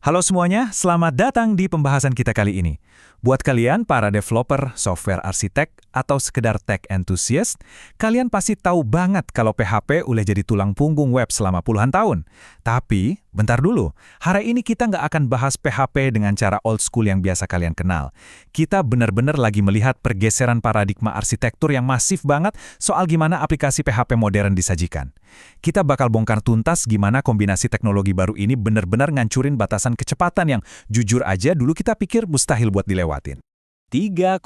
Halo semuanya, selamat datang di pembahasan kita kali ini. Buat kalian para developer, software arsitek, atau sekedar tech enthusiast, kalian pasti tahu banget kalau PHP udah jadi tulang punggung web selama puluhan tahun. Tapi, bentar dulu, hari ini kita nggak akan bahas PHP dengan cara old school yang biasa kalian kenal. Kita benar-benar lagi melihat pergeseran paradigma arsitektur yang masif banget soal gimana aplikasi PHP modern disajikan. Kita bakal bongkar tuntas gimana kombinasi teknologi baru ini benar-benar ngancurin batasan kecepatan yang jujur aja dulu kita pikir mustahil buat dilewatin. 3,5.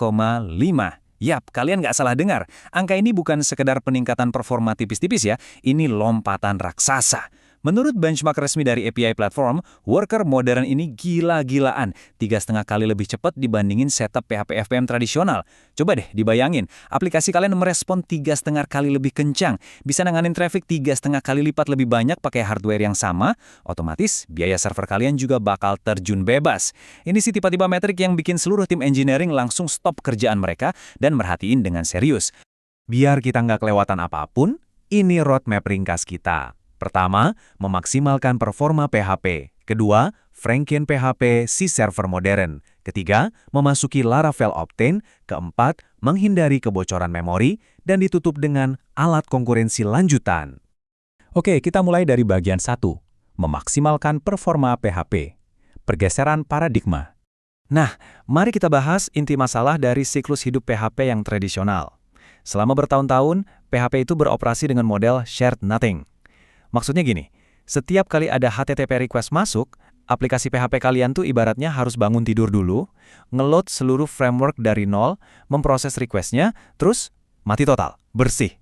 Yap, kalian nggak salah dengar. Angka ini bukan sekedar peningkatan performa tipis-tipis ya, ini lompatan raksasa. Menurut benchmark resmi dari API Platform, worker modern ini gila-gilaan, 3,5 kali lebih cepat dibandingin setup PHP FPM tradisional. Coba deh dibayangin, aplikasi kalian merespon 3,5 kali lebih kencang, bisa nanganin traffic 3,5 kali lipat lebih banyak pakai hardware yang sama, otomatis biaya server kalian juga bakal terjun bebas. Ini sih tiba-tiba metrik yang bikin seluruh tim engineering langsung stop kerjaan mereka dan merhatiin dengan serius. Biar kita nggak kelewatan apapun, ini roadmap ringkas kita. Pertama, memaksimalkan performa PHP. Kedua, Franken PHP si server modern. Ketiga, memasuki Laravel Optane. Keempat, menghindari kebocoran memori. Dan ditutup dengan alat konkurensi lanjutan. Oke, kita mulai dari bagian 1. Memaksimalkan performa PHP. Pergeseran paradigma. Nah, mari kita bahas inti masalah dari siklus hidup PHP yang tradisional. Selama bertahun-tahun, PHP itu beroperasi dengan model shared nothing. Maksudnya gini, setiap kali ada HTTP request masuk, aplikasi PHP kalian tuh ibaratnya harus bangun tidur dulu, ngeload seluruh framework dari nol, memproses requestnya, terus mati total, bersih.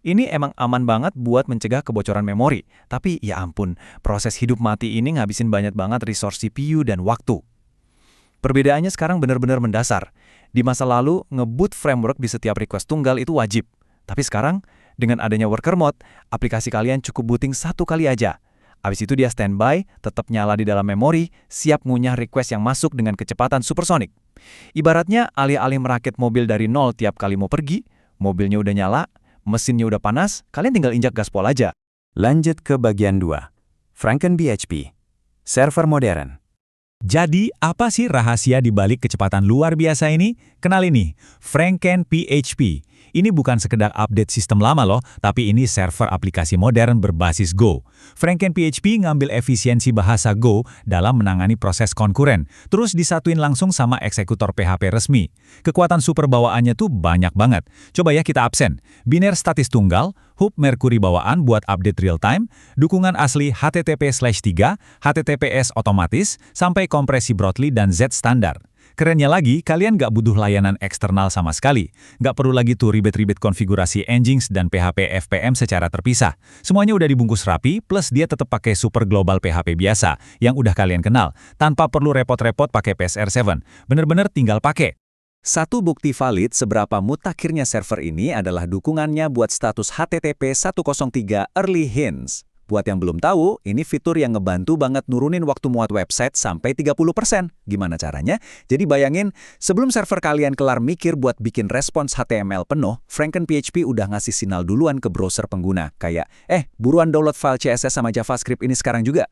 Ini emang aman banget buat mencegah kebocoran memori, tapi ya ampun, proses hidup mati ini ngabisin banyak banget resource CPU dan waktu. Perbedaannya sekarang benar-benar mendasar. Di masa lalu, nge-boot framework di setiap request tunggal itu wajib. Tapi sekarang, dengan adanya worker mode, aplikasi kalian cukup booting 1 kali aja. Habis itu dia standby, tetap nyala di dalam memori, siap ngunyah request yang masuk dengan kecepatan supersonik. Ibaratnya alih-alih merakit mobil dari nol tiap kali mau pergi, mobilnya udah nyala, mesinnya udah panas, kalian tinggal injak gaspol aja. Lanjut ke bagian 2. Franken PHP. Server modern. Jadi, apa sih rahasia di balik kecepatan luar biasa ini? Kenal ini, Franken PHP. Ini bukan sekedar update sistem lama loh, tapi ini server aplikasi modern berbasis Go. Franken PHP ngambil efisiensi bahasa Go dalam menangani proses konkuren, terus disatuin langsung sama eksekutor PHP resmi. Kekuatan super bawaannya tuh banyak banget. Coba ya kita absen. Biner statis tunggal, hub Mercury bawaan buat update real time, dukungan asli HTTP/3, HTTPS otomatis, sampai kompresi Brotli dan Z standar. Kerennya lagi, kalian nggak butuh layanan eksternal sama sekali. Nggak perlu lagi tuh ribet-ribet konfigurasi Nginx dan PHP FPM secara terpisah. Semuanya udah dibungkus rapi, plus dia tetap pakai super global PHP biasa yang udah kalian kenal, tanpa perlu repot-repot pakai PSR7. Bener-bener tinggal pakai. Satu bukti valid seberapa mutakhirnya server ini adalah dukungannya buat status HTTP 103 Early Hints. Buat yang belum tahu, ini fitur yang ngebantu banget nurunin waktu muat website sampai 30%. Gimana caranya? Jadi bayangin, sebelum server kalian kelar mikir buat bikin respons HTML penuh, Franken PHP udah ngasih sinyal duluan ke browser pengguna. Kayak, buruan download file CSS sama JavaScript ini sekarang juga.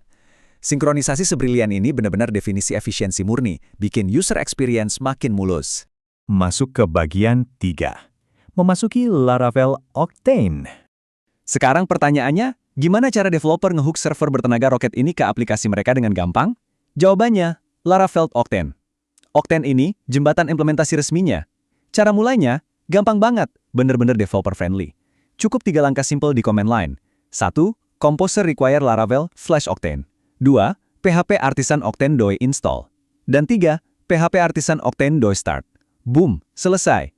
Sinkronisasi sebrilian ini benar-benar definisi efisiensi murni, bikin user experience makin mulus. Masuk ke bagian 3. Memasuki Laravel Optane. Sekarang pertanyaannya, gimana cara developer ngehook server bertenaga roket ini ke aplikasi mereka dengan gampang? Jawabannya, Laravel Optane. Optane ini jembatan implementasi resminya. Cara mulainya, gampang banget, bener-bener developer friendly. Cukup 3 langkah simple di command line. 1. Composer require Laravel flash Optane. 2. PHP Artisan Optane doi install. Dan 3. PHP Artisan Optane doi start. Boom, selesai.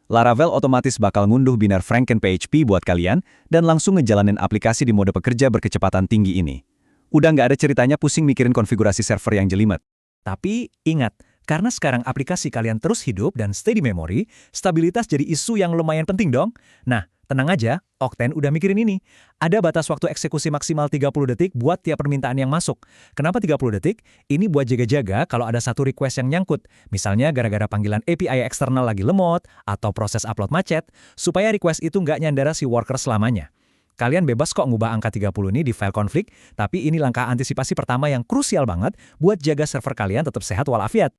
Laravel otomatis bakal ngunduh binar Franken PHP buat kalian dan langsung ngejalanin aplikasi di mode pekerja berkecepatan tinggi ini. Udah nggak ada ceritanya pusing mikirin konfigurasi server yang jelimet. Tapi ingat, karena sekarang aplikasi kalian terus hidup dan stay di memori, stabilitas jadi isu yang lumayan penting dong. Nah, tenang aja, Optane udah mikirin ini. Ada batas waktu eksekusi maksimal 30 detik buat tiap permintaan yang masuk. Kenapa 30 detik? Ini buat jaga-jaga kalau ada satu request yang nyangkut. Misalnya gara-gara panggilan API eksternal lagi lemot, atau proses upload macet, supaya request itu nggak nyandara si worker selamanya. Kalian bebas kok ngubah angka 30 ini di file konflik, tapi ini langkah antisipasi pertama yang krusial banget buat jaga server kalian tetap sehat walafiat.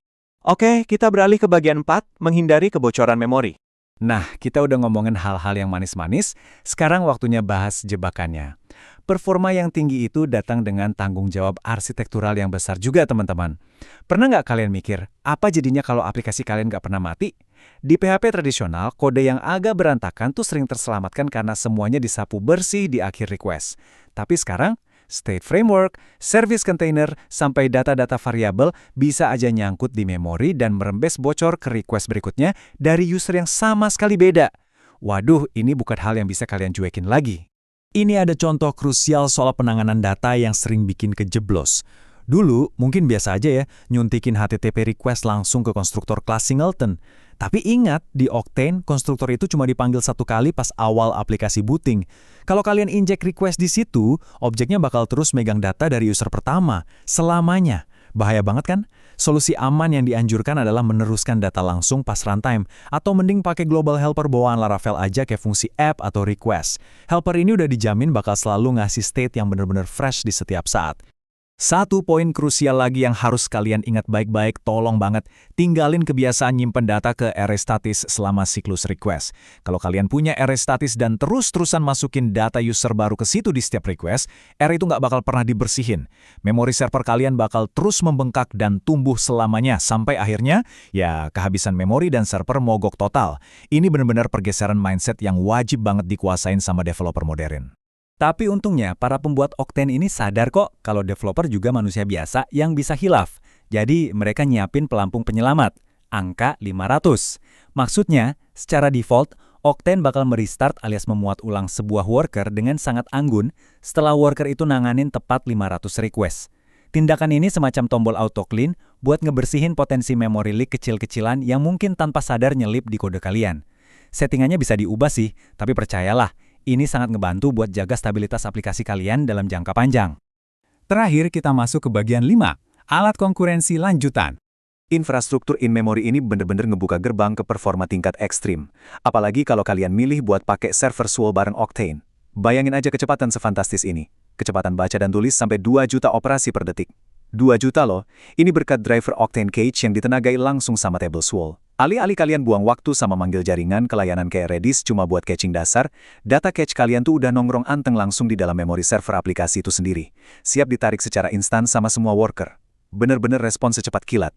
Oke, kita beralih ke bagian 4, menghindari kebocoran memori. Nah, kita udah ngomongin hal-hal yang manis-manis, sekarang waktunya bahas jebakannya. Performa yang tinggi itu datang dengan tanggung jawab arsitektural yang besar juga, teman-teman. Pernah nggak kalian mikir, apa jadinya kalau aplikasi kalian nggak pernah mati? Di PHP tradisional, kode yang agak berantakan tuh sering terselamatkan karena semuanya disapu bersih di akhir request. Tapi sekarang, state framework, service container, sampai data-data variabel bisa aja nyangkut di memori dan merembes bocor ke request berikutnya dari user yang sama sekali beda. Waduh, ini bukan hal yang bisa kalian cuekin lagi. Ini ada contoh krusial soal penanganan data yang sering bikin kejeblos. Dulu, mungkin biasa aja ya, nyuntikin HTTP request langsung ke konstruktor kelas singleton. Tapi ingat, di Octane, konstruktor itu cuma dipanggil satu kali pas awal aplikasi booting. Kalau kalian injek request di situ, objeknya bakal terus megang data dari user pertama, selamanya. Bahaya banget kan? Solusi aman yang dianjurkan adalah meneruskan data langsung pas runtime, atau mending pakai global helper bawaan Laravel aja kayak fungsi app atau request. Helper ini udah dijamin bakal selalu ngasih state yang benar-benar fresh di setiap saat. Satu poin krusial lagi yang harus kalian ingat baik-baik, tolong banget, tinggalin kebiasaan nyimpen data ke array statis selama siklus request. Kalau kalian punya array statis dan terus-terusan masukin data user baru ke situ di setiap request, array itu nggak bakal pernah dibersihin. Memori server kalian bakal terus membengkak dan tumbuh selamanya, sampai akhirnya, ya kehabisan memori dan server mogok total. Ini benar-benar pergeseran mindset yang wajib banget dikuasain sama developer modern. Tapi untungnya, para pembuat Octane ini sadar kok kalau developer juga manusia biasa yang bisa hilaf. Jadi, mereka nyiapin pelampung penyelamat, angka 500. Maksudnya, secara default, Octane bakal merestart alias memuat ulang sebuah worker dengan sangat anggun setelah worker itu nanganin tepat 500 request. Tindakan ini semacam tombol auto clean buat ngebersihin potensi memory leak kecil-kecilan yang mungkin tanpa sadar nyelip di kode kalian. Settingannya bisa diubah sih, tapi percayalah, ini sangat ngebantu buat jaga stabilitas aplikasi kalian dalam jangka panjang. Terakhir, kita masuk ke bagian 5, alat konkurensi lanjutan. Infrastruktur in-memory ini bener-bener ngebuka gerbang ke performa tingkat ekstrim. Apalagi kalau kalian milih buat pakai server SWOL bareng Octane. Bayangin aja kecepatan sefantastis ini. Kecepatan baca dan tulis sampai 2 juta operasi per detik. 2 juta loh, ini berkat driver Octane Cache yang ditenagai langsung sama table SWOL. Alih-alih kalian buang waktu sama manggil jaringan ke layanan kayak Redis cuma buat caching dasar, data cache kalian tuh udah nongkrong anteng langsung di dalam memori server aplikasi itu sendiri. Siap ditarik secara instan sama semua worker. Bener-bener respons secepat kilat.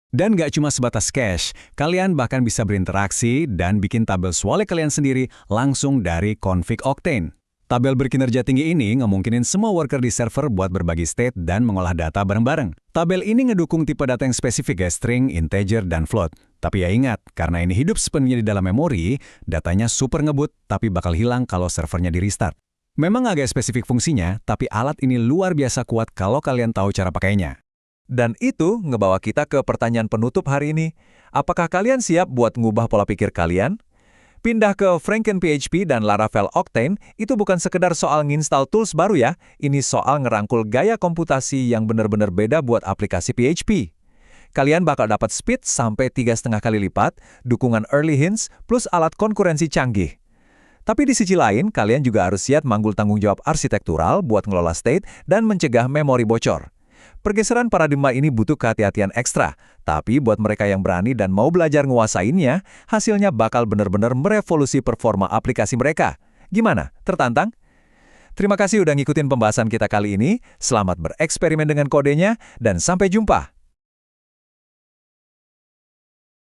Dan nggak cuma sebatas cache, kalian bahkan bisa berinteraksi dan bikin tabel SWOL kalian sendiri langsung dari config Octane. Tabel berkinerja tinggi ini ngemungkinin semua worker di server buat berbagi state dan mengolah data bareng-bareng. Tabel ini ngedukung tipe data yang spesifik ya, string, integer, dan float. Tapi ya ingat, karena ini hidup sepenuhnya di dalam memori, datanya super ngebut, tapi bakal hilang kalau servernya di-restart. Memang agak spesifik fungsinya, tapi alat ini luar biasa kuat kalau kalian tahu cara pakainya. Dan itu ngebawa kita ke pertanyaan penutup hari ini. Apakah kalian siap buat ngubah pola pikir kalian? Pindah ke FrankenPHP dan Laravel Octane itu bukan sekedar soal nginstal tools baru ya, ini soal ngerangkul gaya komputasi yang benar-benar beda buat aplikasi PHP. Kalian bakal dapat speed sampai 3,5 kali lipat, dukungan early hints, plus alat konkurensi canggih. Tapi di sisi lain, kalian juga harus siap manggul tanggung jawab arsitektural buat ngelola state dan mencegah memori bocor. Pergeseran paradigma ini butuh kehati-hatian ekstra, tapi buat mereka yang berani dan mau belajar nguasainnya, hasilnya bakal benar-benar merevolusi performa aplikasi mereka. Gimana? Tertantang? Terima kasih udah ngikutin pembahasan kita kali ini, selamat bereksperimen dengan kodenya, dan sampai jumpa!